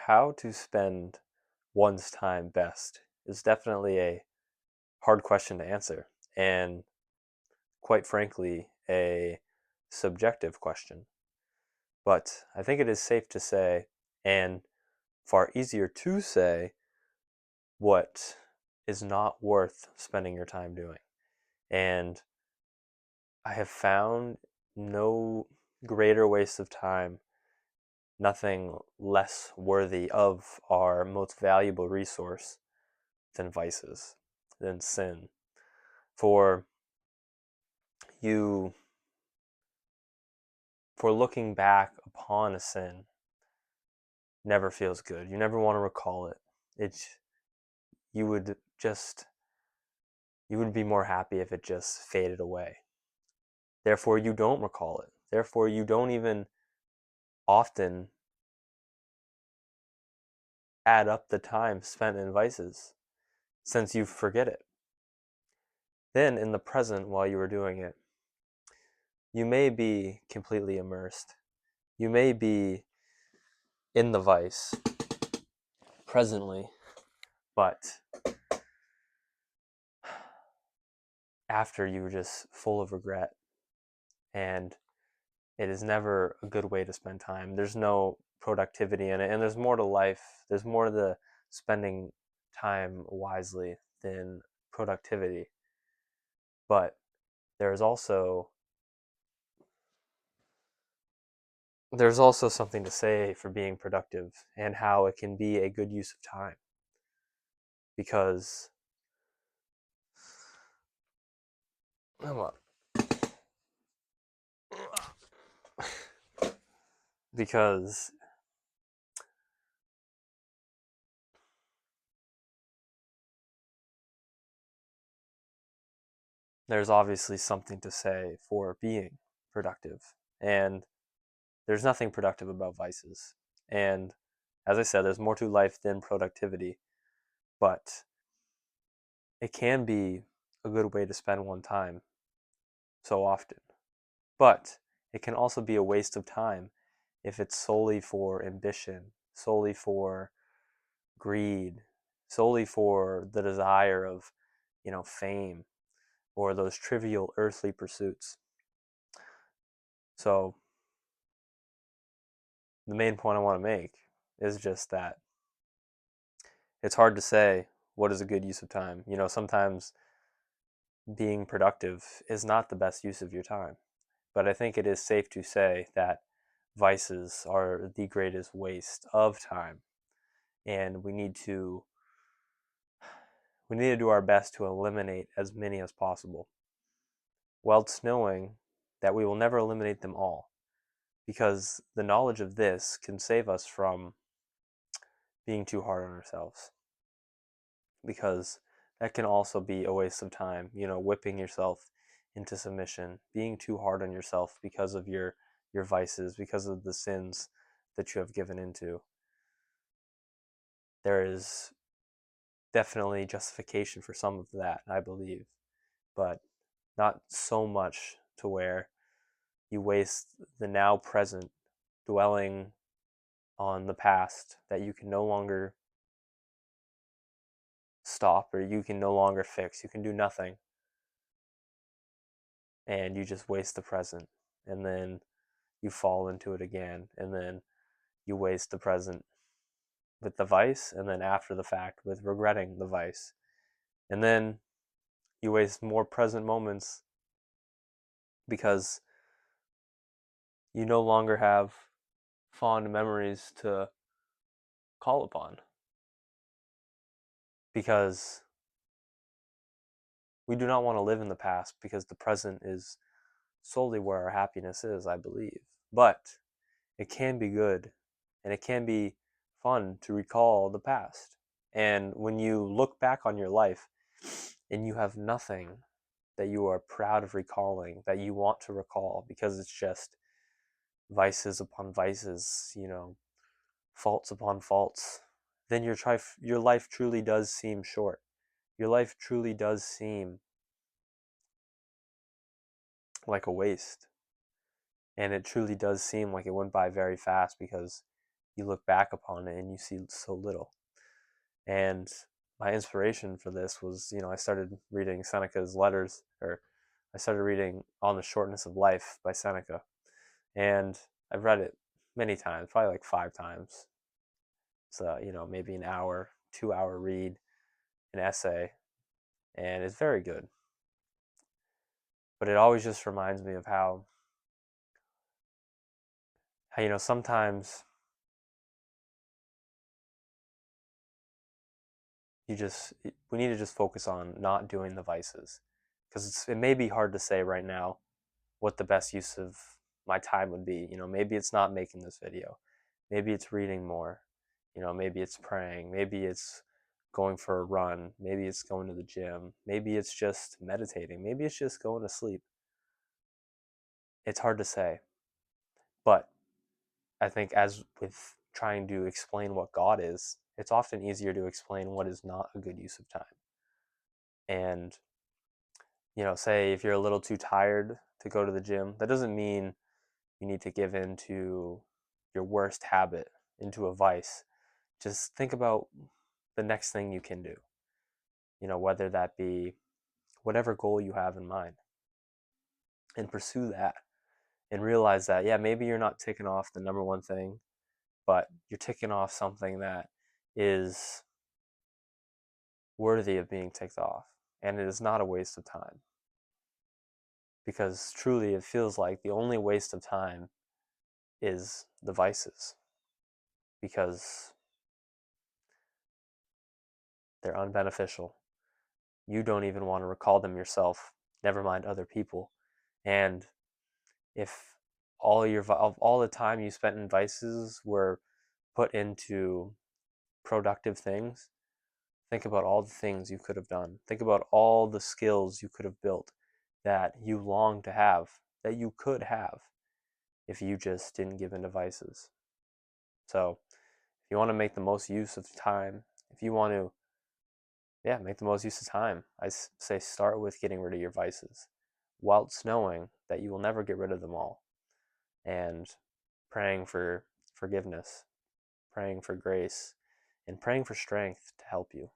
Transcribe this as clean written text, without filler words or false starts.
How to spend one's time best is definitely a hard question to answer, and quite frankly, a subjective question. But I think it is safe to say, and far easier to say, what is not worth spending your time doing. And I have found no greater waste of time, nothing less worthy of our most valuable resource than vices, than sin. For you, for looking back upon a sin never feels good. You never want to recall it. It's you would just you would be more happy if it just faded away. Therefore, you don't recall it. Therefore, you don't even often add up the time spent in vices since you forget it. Then, in the present, while you were doing it, you may be completely immersed. You may be in the vice presently, but after you were just full of regret, and it is never a good way to spend time. There's no productivity in it, and there's more to life. There's more to the spending time wisely than productivity. But there's also there's also something to say for being productive and how it can be a good use of time, because because there's obviously something to say for being productive, and there's nothing productive about vices. And as I said, there's more to life than productivity, but it can be a good way to spend one time so often. But it can also be a waste of time if it's solely for ambition, solely for greed, solely for the desire of, fame or those trivial earthly pursuits. So the main point I want to make is just that it's hard to say what is a good use of time. Sometimes being productive is not the best use of your time. But I think it is safe to say that vices are the greatest waste of time, and we need to do our best to eliminate as many as possible, whilst knowing that we will never eliminate them all, because the knowledge of this can save us from being too hard on ourselves, because that can also be a waste of time, whipping yourself into submission, being too hard on yourself because of your vices, because of the sins that you have given into. There is definitely justification for some of that, I believe, but not so much to where you waste the now present dwelling on the past that you can no longer stop, or you can no longer fix. You can do nothing, and you just waste the present, and then you fall into it again, and then you waste the present with the vice, and then after the fact with regretting the vice, and then you waste more present moments because you no longer have fond memories to call upon, because we do not want to live in the past, because the present is solely where our happiness is, I believe. But it can be good, and it can be fun to recall the past. And when you look back on your life and you have nothing that you are proud of recalling, that you want to recall, because it's just vices upon vices, faults upon faults, then your life truly does seem short. Your life truly does seem like a waste. And it truly does seem like it went by very fast, because you look back upon it and you see so little. And my inspiration for this was, I started reading Seneca's letters, or I started reading On the Shortness of Life by Seneca. And I've read it many times, probably like 5 times. So, maybe an hour, 2 hour read, an essay, and it's very good. But it always just reminds me of how sometimes we need to just focus on not doing the vices, because it may be hard to say right now what the best use of my time would be. Maybe it's not making this video, maybe it's reading more, maybe it's praying, maybe it's going for a run, maybe it's going to the gym, maybe it's just meditating, maybe it's just going to sleep. It's hard to say, but I think, as with trying to explain what God is, it's often easier to explain what is not a good use of time. And, say if you're a little too tired to go to the gym, that doesn't mean you need to give in to your worst habit, into a vice. Just think about the next thing you can do, whether that be whatever goal you have in mind, and pursue that, and realize that, yeah, maybe you're not ticking off the number one thing, but you're ticking off something that is worthy of being ticked off, and it is not a waste of time. Because truly, it feels like the only waste of time is the vices, because they're unbeneficial. You don't even want to recall them yourself, never mind other people. And if all the time you spent in vices were put into productive things, think about all the things you could have done. Think about all the skills you could have built that you long to have, that you could have, if you just didn't give in to vices. So, if you want to make the most use of time, if you want to, yeah, make the most use of time, I say start with getting rid of your vices, whilst knowing that you will never get rid of them all, and praying for forgiveness, praying for grace, and praying for strength to help you.